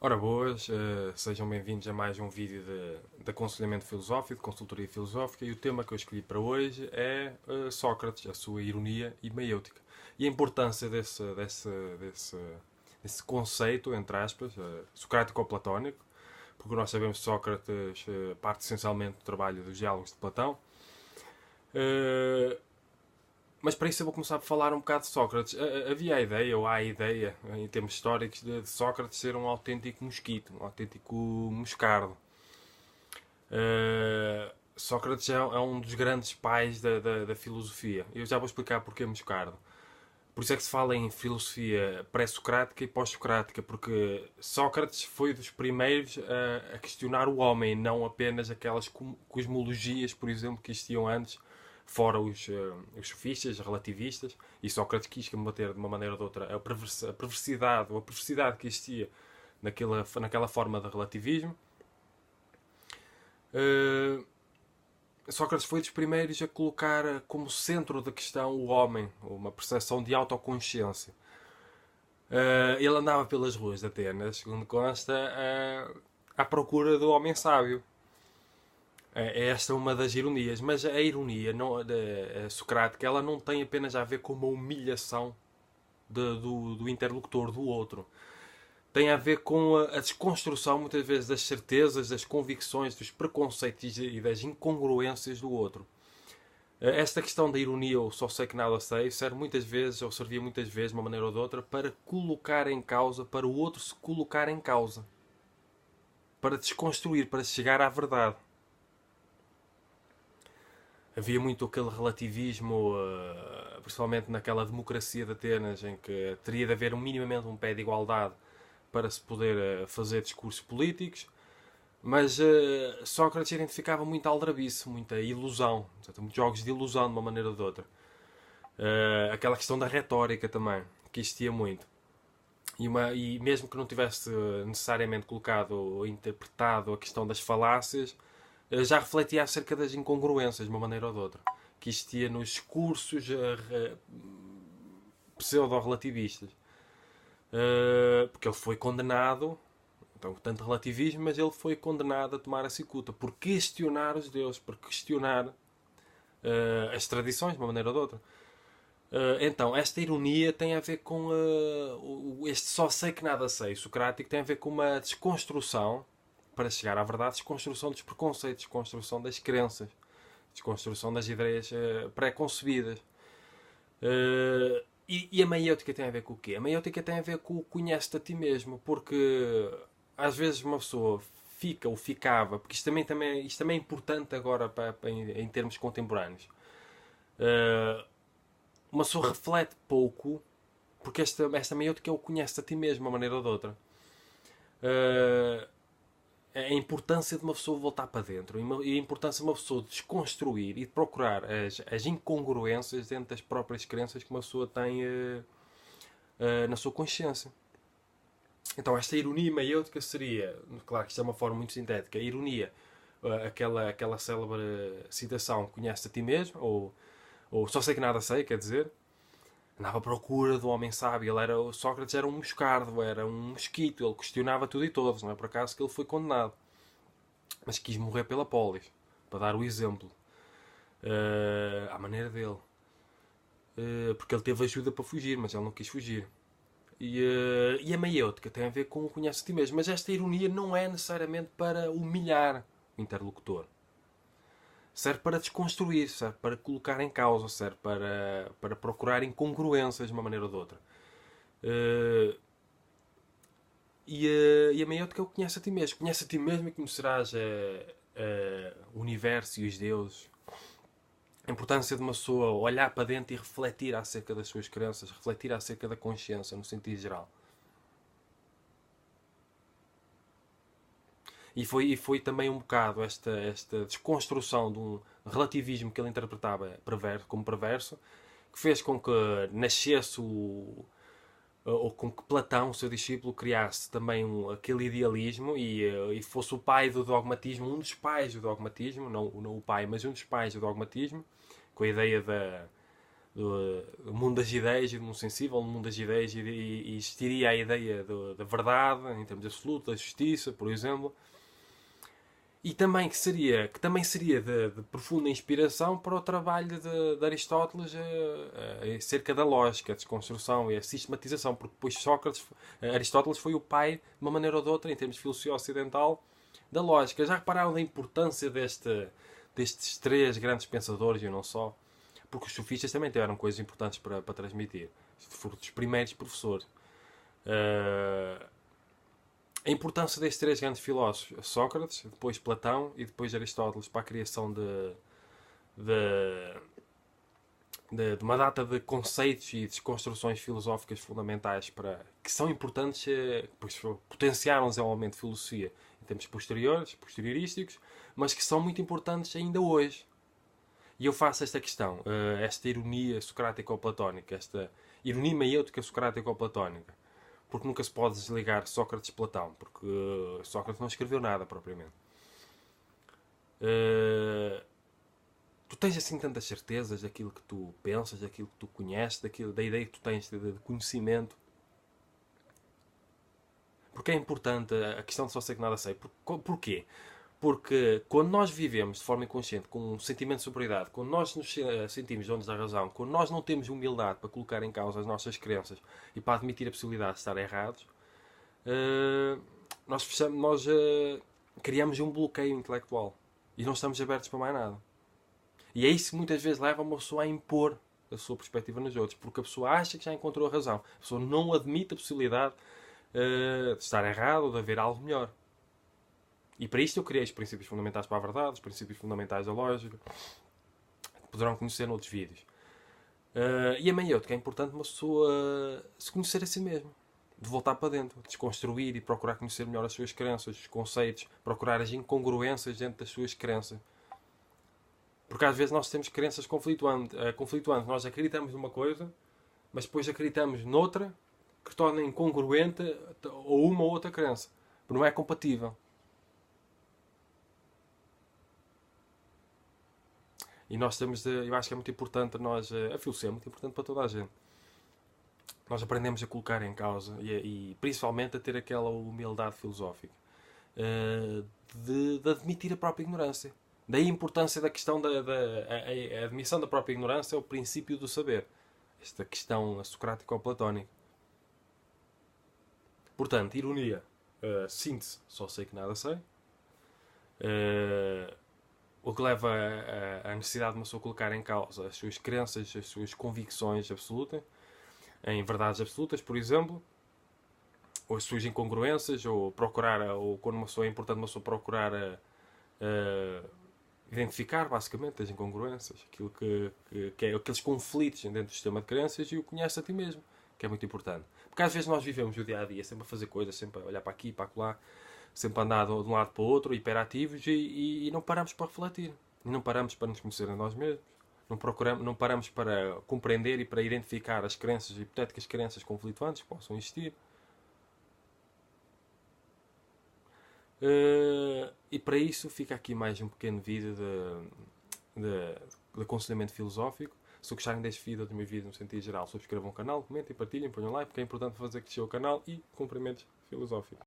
Ora boas, sejam bem-vindos a mais um vídeo de aconselhamento filosófico, de consultoria filosófica, e o tema que eu escolhi para hoje é Sócrates, a sua ironia e maiêutica. E a importância desse conceito, entre aspas, socrático ou platónico, porque nós sabemos que Sócrates parte essencialmente do trabalho dos diálogos de Platão. Uh, mas para isso eu vou começar a falar um bocado de Sócrates. Havia a ideia, ou há a ideia, em termos históricos, de Sócrates ser um autêntico mosquito, um autêntico moscardo. Sócrates é um dos grandes pais da filosofia. Eu já vou explicar porquê moscardo. Por isso é que se fala em filosofia pré-socrática e pós-socrática, porque Sócrates foi dos primeiros a questionar o homem, não apenas aquelas cosmologias, por exemplo, que existiam antes, fora os sofistas, os relativistas, e Sócrates quis combater de uma maneira ou de outra a perversidade, ou a perversidade que existia naquela forma de relativismo. Uh, Sócrates foi dos primeiros a colocar como centro da questão o homem, uma percepção de autoconsciência. Ele andava pelas ruas de Atenas, segundo consta, à procura do homem sábio. É esta uma das ironias, mas a ironia socrática ela não tem apenas a ver com uma humilhação do interlocutor, do outro. Tem a ver com a desconstrução, muitas vezes, das certezas, das convicções, dos preconceitos e das incongruências do outro. Esta questão da ironia, ou só sei que nada sei, serve muitas vezes, ou servia muitas vezes, de uma maneira ou de outra, para colocar em causa, para o outro se colocar em causa. Para desconstruir, para chegar à verdade. Havia muito aquele relativismo, principalmente naquela democracia de Atenas, em que teria de haver minimamente um pé de igualdade para se poder fazer discursos políticos, mas Sócrates identificava muita aldrabice, muita ilusão, muitos jogos de ilusão de uma maneira ou de outra. Aquela questão da retórica também, que existia muito. E mesmo que não tivesse necessariamente colocado ou interpretado a questão das falácias, já refletia acerca das incongruências, de uma maneira ou de outra, que existia nos discursos pseudo-relativistas. Porque ele foi condenado, então, tanto relativismo, mas ele foi condenado a tomar a cicuta por questionar os deuses, por questionar as tradições, de uma maneira ou de outra. Então, esta ironia tem a ver com este só sei que nada sei socrático, tem a ver com uma desconstrução para chegar à verdade, desconstrução dos preconceitos, desconstrução das crenças, desconstrução das ideias pré-concebidas. E a maiêutica tem a ver com o quê? A maiêutica tem a ver com o conhece-te a ti mesmo, porque às vezes uma pessoa fica ou ficava, porque isto também é importante agora em termos contemporâneos. Uma pessoa reflete pouco, porque esta maiêutica é o conhece-te a ti mesmo, de uma maneira ou de outra. A importância de uma pessoa voltar para dentro e a importância de uma pessoa desconstruir e de procurar as incongruências dentro das próprias crenças que uma pessoa tem na sua consciência. Então, esta ironia maiêutica seria, claro que isto é uma forma muito sintética, a ironia, aquela célebre citação conhece a ti mesmo, ou só sei que nada sei, quer dizer, andava à procura do homem sábio. O Sócrates era um moscardo, era um mosquito, ele questionava tudo e todos, não é por acaso que ele foi condenado. Mas quis morrer pela polis, para dar o exemplo, à maneira dele. Porque ele teve ajuda para fugir, mas ele não quis fugir. E a maiêutica tem a ver com o conhece a ti mesmo. Mas esta ironia não é necessariamente para humilhar o interlocutor. Serve para desconstruir, serve para colocar em causa, serve para procurar incongruências de uma maneira ou de outra. E a maiêutica é o conhece a ti mesmo. Conhece a ti mesmo e conhecerás o universo e os deuses. A importância de uma pessoa olhar para dentro e refletir acerca das suas crenças, refletir acerca da consciência, no sentido geral. E foi também um bocado esta desconstrução de um relativismo que ele interpretava como perverso, que fez com que nascesse ou com que Platão, seu discípulo, criasse também aquele idealismo e fosse o pai do dogmatismo, um dos pais do dogmatismo, não o pai, mas um dos pais do dogmatismo, com a ideia do mundo das ideias e do mundo sensível, no mundo das ideias, e existiria a ideia da verdade, em termos absolutos, da justiça, por exemplo, e também que também seria de profunda inspiração para o trabalho de Aristóteles acerca da lógica, a desconstrução e a sistematização, porque depois Aristóteles foi o pai, de uma maneira ou de outra, em termos de filosofia ocidental, da lógica. Já repararam da importância destes três grandes pensadores, e não só? Porque os sofistas também tiveram coisas importantes para transmitir. Foram dos primeiros professores. Uh, a importância destes três grandes filósofos, Sócrates, depois Platão e depois Aristóteles, para a criação de, de uma data de conceitos e desconstruções filosóficas fundamentais que são importantes, pois potenciaram o desenvolvimento de filosofia em tempos posteriorísticos, mas que são muito importantes ainda hoje. E eu faço esta questão, esta ironia socrático-platónica, esta ironia maiêutica socrático-platónica, porque nunca se pode desligar Sócrates de Platão, porque Sócrates não escreveu nada propriamente. Tu tens assim tantas certezas daquilo que tu pensas, daquilo que tu conheces, da ideia que tu tens de conhecimento. Porque é importante a questão de só sei que nada sei. Porquê? Porque quando nós vivemos de forma inconsciente, com um sentimento de superioridade, quando nós nos sentimos donos da razão, quando nós não temos humildade para colocar em causa as nossas crenças e para admitir a possibilidade de estar errados, nós criamos um bloqueio intelectual e não estamos abertos para mais nada. E é isso que muitas vezes leva uma pessoa a impor a sua perspectiva nos outros, porque a pessoa acha que já encontrou a razão. A pessoa não admite a possibilidade de estar errado ou de haver algo melhor. E para isto eu criei os princípios fundamentais para a verdade, os princípios fundamentais da lógica. Poderão conhecer noutros vídeos. E a maiúscula é importante uma pessoa se conhecer a si mesmo. De voltar para dentro, desconstruir e procurar conhecer melhor as suas crenças, os conceitos, procurar as incongruências dentro das suas crenças. Porque às vezes nós temos crenças conflituantes. Nós acreditamos numa coisa, mas depois acreditamos noutra que torna incongruente ou uma ou outra crença. Porque não é compatível. E nós temos eu acho que é muito importante a filosofia é muito importante para toda a gente. Nós aprendemos a colocar em causa e principalmente a ter aquela humildade filosófica de admitir a própria ignorância. Daí a importância da questão a admissão da própria ignorância é o princípio do saber. Esta questão socrático-platónica. Portanto, ironia, síntese, só sei que nada sei. O que leva à necessidade de uma pessoa colocar em causa as suas crenças, as suas convicções absolutas, em verdades absolutas, por exemplo, ou as suas incongruências, ou quando uma pessoa é importante, uma pessoa procurar identificar, basicamente, as incongruências, aqueles conflitos dentro do sistema de crenças e o conhece a ti mesmo, que é muito importante. Porque às vezes nós vivemos o dia a dia sempre a fazer coisas, sempre a olhar para aqui, para lá, sempre a andar de um lado para o outro, hiperativos, e não paramos para refletir. E não paramos para nos conhecer a nós mesmos. Não paramos para compreender e para identificar as crenças, hipotéticas crenças conflituantes que possam existir. E para isso fica aqui mais um pequeno vídeo de aconselhamento filosófico. Se gostarem deste vídeo ou dos meus vídeos no sentido geral, subscrevam o canal, comentem, partilhem, ponham like, porque é importante fazer crescer o canal e cumprimentos filosóficos.